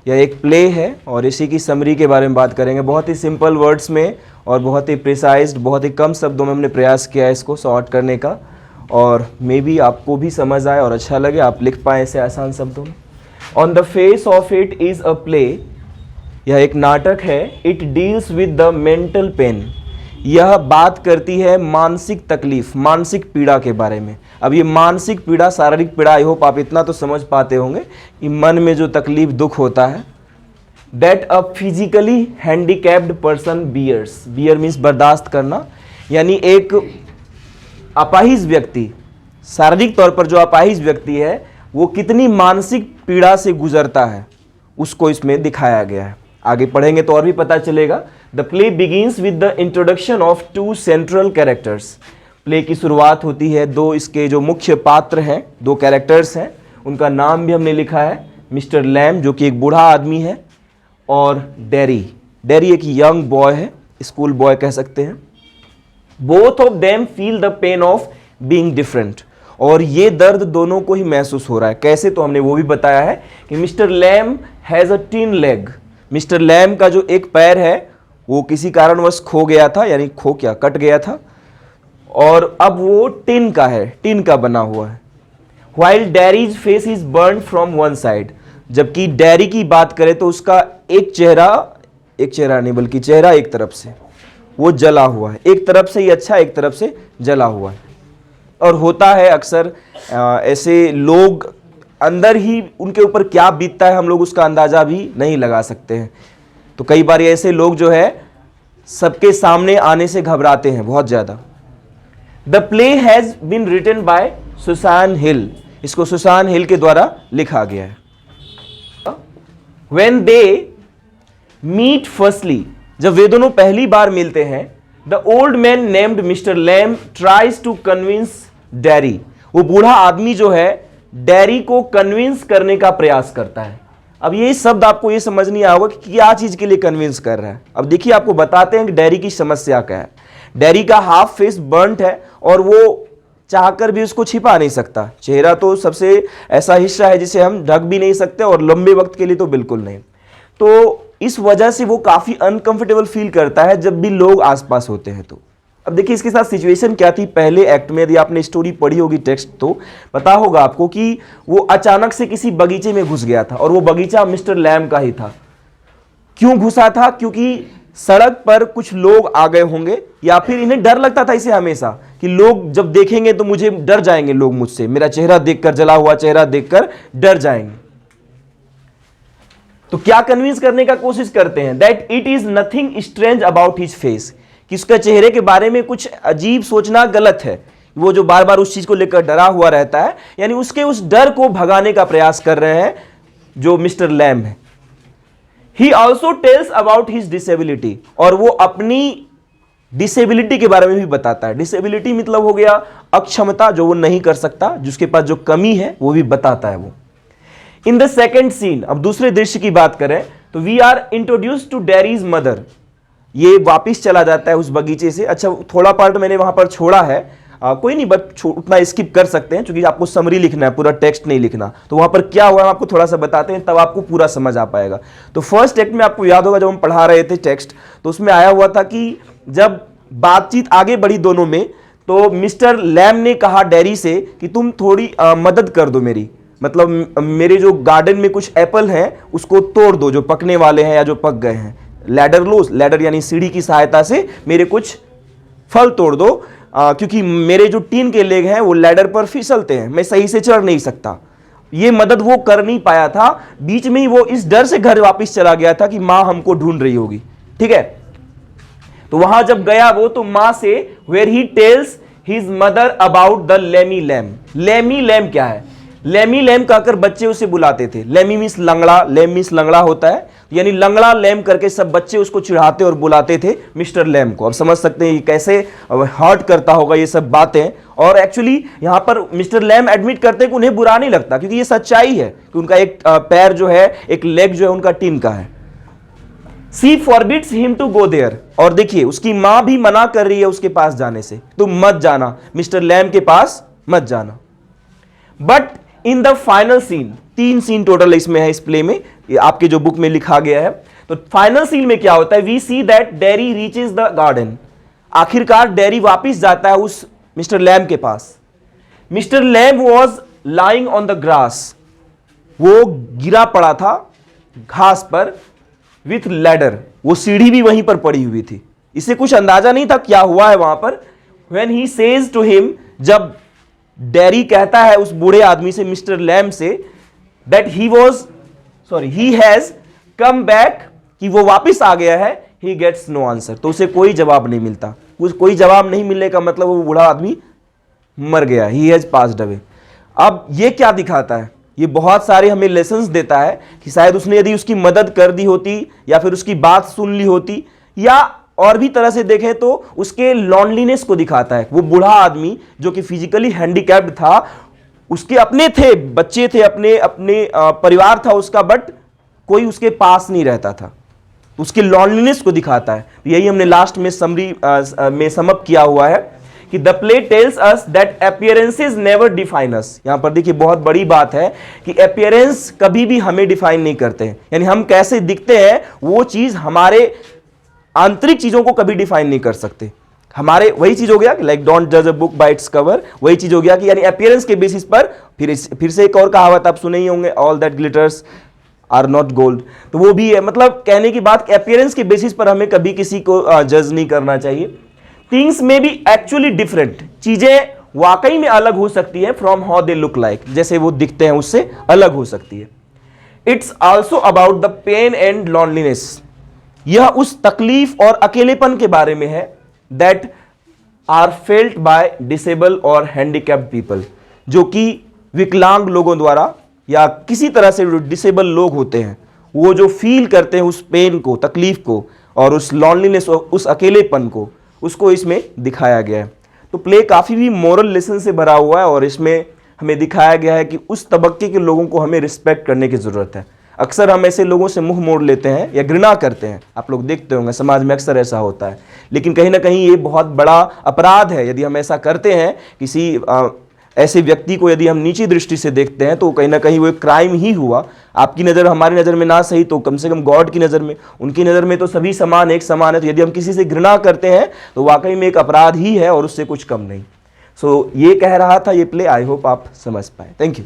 यह एक प्ले है और इसी की समरी के बारे में बात करेंगे, बहुत ही सिंपल वर्ड्स में और बहुत ही प्रिसाइज्ड, बहुत ही कम शब्दों में हमने प्रयास किया है इसको शॉर्ट करने का, और मे बी आपको भी समझ आए और अच्छा लगे, आप लिख पाए इसे आसान शब्दों में। On the face of it is a play, यह एक नाटक है। It deals with the mental pen, यह बात करती है मानसिक तकलीफ, मानसिक पीड़ा के बारे में। अब ये मानसिक पीड़ा, शारीरिक पीड़ा, आई होप आप इतना तो समझ पाते होंगे कि मन में जो तकलीफ दुख होता है, that a physically handicapped person bears, bear means बर्दाश्त करना, यानी एक अपाहिज व्यक्ति, शारीरिक तौर पर जो अपाहिज व्यक्ति है वो कितनी मानसिक पीड़ा से गुजरता है उसको इसमें दिखाया गया है। आगे पढ़ेंगे तो और भी पता चलेगा। The play begins with the introduction of two central characters, play की शुरुआत होती है दो इसके जो मुख्य पात्र हैं, दो कैरेक्टर्स हैं, उनका नाम भी हमने लिखा है, मिस्टर लैम जो कि एक बूढ़ा आदमी है, और डैरी, डैरी एक यंग बॉय है, स्कूल बॉय कह सकते हैं। Both of them feel the pain of being different, और ये दर्द दोनों को ही महसूस हो रहा है। कैसे, तो हमने वो भी बताया है कि mister Lamb has a tin leg, mister Lamb का जो एक पैर है वो किसी कारणवश खो गया था, यानी खो क्या, कट गया था, और अब वो टिन का है, टिन का बना हुआ है। While Derry's face is burnt from one side, जबकि डैरी की बात करें तो उसका एक चेहरा नहीं बल्कि चेहरा एक तरफ से वो जला हुआ है, एक तरफ से ही अच्छा, एक तरफ से जला हुआ है। और होता है अक्सर ऐसे लोग अंदर ही उनके ऊपर क्या बीतता है हम लोग उसका अंदाजा भी नहीं लगा सकते हैं। तो कई बार ऐसे लोग जो है सबके सामने आने से घबराते हैं बहुत ज़्यादा। The play has been written by Susan Hill, इसको सुसान हिल के द्वारा लिखा गया है। When they meet firstly, जब वे दोनों पहली बार मिलते हैं, the old man named Mr. Lamb tries to convince Derry, वो बूढ़ा आदमी जो है डैरी को कन्विंस करने का प्रयास करता है। अब ये शब्द आपको ये समझ नहीं आएगा कि क्या चीज के लिए कन्विंस कर रहा है। अब देखिए, आपको बताते हैं कि डैरी की समस्या क्या है। डैरी का हाफ फेस बर्न्ट है और वो चाहकर भी उसको छिपा नहीं सकता। चेहरा तो सबसे ऐसा हिस्सा है जिसे हम ढक भी नहीं सकते, और लंबे वक्त के लिए तो बिल्कुल नहीं। तो इस वजह से वो काफी अनकंफर्टेबल फील करता है जब भी लोग आसपास होते हैं। तो अब देखिए इसके साथ सिचुएशन क्या थी पहले एक्ट में। यदि आपने स्टोरी पढ़ी होगी, टेक्स्ट, तो पता होगा आपको कि वो अचानक से किसी बगीचे में घुस गया था, और वो बगीचा मिस्टर लैम का ही था। क्यों घुसा था? क्योंकि सड़क पर कुछ लोग आ गए होंगे, या फिर इन्हें डर लगता था इसे हमेशा कि लोग जब देखेंगे तो मुझे डर जाएंगे, लोग मुझसे, मेरा चेहरा देखकर, जला हुआ चेहरा देखकर डर जाएंगे। तो क्या कन्विंस करने का कोशिश करते हैं? That it is nothing strange about his face, कि उसके चेहरे के बारे में कुछ अजीब सोचना गलत है। वो जो बार बार उस चीज को लेकर डरा हुआ रहता है, यानी उसके उस डर को भगाने का प्रयास कर रहे हैं जो मिस्टर लैम है। He also tells about his disability, और वो अपनी डिसेबिलिटी के बारे में भी बताता है। डिसेबिलिटी मतलब हो गया अक्षमता, जो वो नहीं कर सकता, जिसके पास जो कमी है वो भी बताता है वो। इन द सेकेंड सीन, अब दूसरे दृश्य की बात करें तो we are introduce to Derry's mother. ये वापिस चला जाता है उस बगीचे से। अच्छा, थोड़ा पार्ट मैंने वहां पर छोड़ा है, कोई नहीं, बट उतना स्किप कर सकते हैं क्योंकि आपको समरी लिखना है, पूरा टेक्स्ट नहीं लिखना। तो वहां पर क्या हुआ हम आपको थोड़ा सा बताते हैं, तब आपको पूरा समझ आ पाएगा। तो फर्स्ट एक्ट में आपको याद होगा जब हम पढ़ा रहे थे टेक्स्ट, तो उसमें आया हुआ था कि जब बातचीत आगे बढ़ी दोनों में, तो मिस्टर लैम ने कहा डैरी से कि तुम थोड़ी मदद कर दो मेरी, मतलब मेरे जो गार्डन में कुछ एप्पल हैं उसको तोड़ दो, जो पकने वाले हैं या जो पक गए हैं। लैडर लो, लैडर यानी सीढ़ी की सहायता से मेरे कुछ फल तोड़ दो, क्योंकि मेरे जो टीन के लेग हैं वो लैडर पर फिसलते हैं, मैं सही से चढ़ नहीं सकता। ये मदद वो कर नहीं पाया था, बीच में ही वो इस डर से घर वापस चला गया था कि माँ हमको ढूंढ रही होगी। ठीक है, तो वहां जब गया वो, तो माँ से where he tells his mother about the Lamey Lamb. Lamey Lamb क्या है? लेमी लैम कहकर बच्चे उसे बुलाते थे। लेमी मीन्स लंगड़ा, लैम मीन्स लंगड़ा होता है, यानी लंगड़ा लैम करके सब बच्चे उसको चिढ़ाते और बुलाते थे मिस्टर लैम को। अब समझ सकते हैं कैसे हर्ट करता होगा ये सब बातें। और एक्चुअली यहां पर मिस्टर लैम एडमिट करते हैं कि उन्हें बुरा नहीं लगता, क्योंकि ये सच्चाई है कि उनका एक पैर जो है, एक लेग जो है उनका टीन का है। She forbids him to go there, और देखिए उसकी मां भी मना कर रही है उसके पास जाने से, तुम मत जाना, मिस्टर लैम के पास मत जाना। But in the final scene, 3 scene total इसमें है इस प्ले में, ये आपके जो बुक में लिखा गया है। तो फाइनल सीन में क्या होता है, we see that Derry reaches the garden, आखिरकार डेरी वापिस जाता है उस मिस्टर लैम के पास। Mister Lamb was lying on the grass, वो गिरा पड़ा था घास पर, विथ लैडर, वो सीढ़ी भी वहीं पर पड़ी हुई थी। इसे कुछ अंदाजा नहीं था क्या हुआ है वहां पर। When he says to him, जब डेरी कहता है उस बूढ़े आदमी से, मिस्टर लैम से, that he has come back, कि वो वापिस आ गया है, ही गेट्स नो आंसर, तो उसे कोई जवाब नहीं मिलता। कोई जवाब नहीं मिलने का मतलब वो बूढ़ा आदमी मर गया, ही हैज पास्ड अवे। अब ये क्या दिखाता है, ये बहुत सारे हमें लेसन्स देता है कि शायद उसने यदि उसकी मदद कर दी होती या फिर उसकी बात सुन ली होती, या और भी तरह से देखें तो उसके लॉनलीनेस को दिखाता है। वो बूढ़ा आदमी जो कि फिजिकली हैंडीकैप्ड था, उसके अपने थे, बच्चे थे, अपने परिवार था उसका, बट कोई उसके पास नहीं रहता था, उसके लॉनलीनेस को दिखाता है। यही हमने लास्ट में समरी में समअप किया हुआ है कि the play tells us that appearances never define us. यहां पर देखिए बहुत बड़ी बात है कि अपीयरेंस कभी भी हमें डिफाइन नहीं करते हैं, यानी हम कैसे दिखते हैं वो चीज हमारे आंतरिक चीजों को कभी डिफाइन नहीं कर सकते। हमारे वही चीज हो गया कि लाइक डोंट जज a book by its cover, वही चीज हो गया कि यानी अपीयरेंस के बेसिस पर, फिर से एक और कहावत आप सुने ही होंगे, all that glitters are not gold, तो वो भी है। मतलब कहने की बात अपीयरेंस के बेसिस पर हमें कभी किसी को जज नहीं करना चाहिए। थिंग्स में बी एक्चुअली डिफरेंट, चीजें वाकई में अलग हो सकती है from how they look like, जैसे वो दिखते हैं उससे अलग हो सकती है। It's also about the pain and loneliness, यह उस तकलीफ और अकेलेपन के बारे में है that are felt by disable और हैंडीकैप्ड पीपल, जो कि विकलांग लोगों द्वारा या किसी तरह से डिसेबल लोग होते हैं, वो जो फील करते हैं उस पेन को, तकलीफ को, और उस लॉनलीनेस, उस अकेलेपन को, उसको इसमें दिखाया गया है। तो प्ले काफ़ी भी मोरल लेसन से भरा हुआ है और इसमें हमें दिखाया गया है कि उस तबक्के के लोगों को हमें रिस्पेक्ट करने की ज़रूरत है। अक्सर हम ऐसे लोगों से मुंह मोड़ लेते हैं या घृणा करते हैं, आप लोग देखते होंगे समाज में अक्सर ऐसा होता है, लेकिन कहीं ना कहीं ये बहुत बड़ा अपराध है यदि हम ऐसा करते हैं। किसी ऐसे व्यक्ति को यदि हम नीची दृष्टि से देखते हैं तो कहीं ना कहीं वो एक क्राइम ही हुआ। आपकी नज़र, हमारी नज़र में ना सही तो कम से कम गॉड की नज़र में, उनकी नज़र में तो सभी समान, एक समान है। तो यदि हम किसी से घृणा करते हैं तो वाकई में एक अपराध ही है और उससे कुछ कम नहीं। सो ये कह रहा था ये प्ले, आई होप आप समझ पाए। Thank you.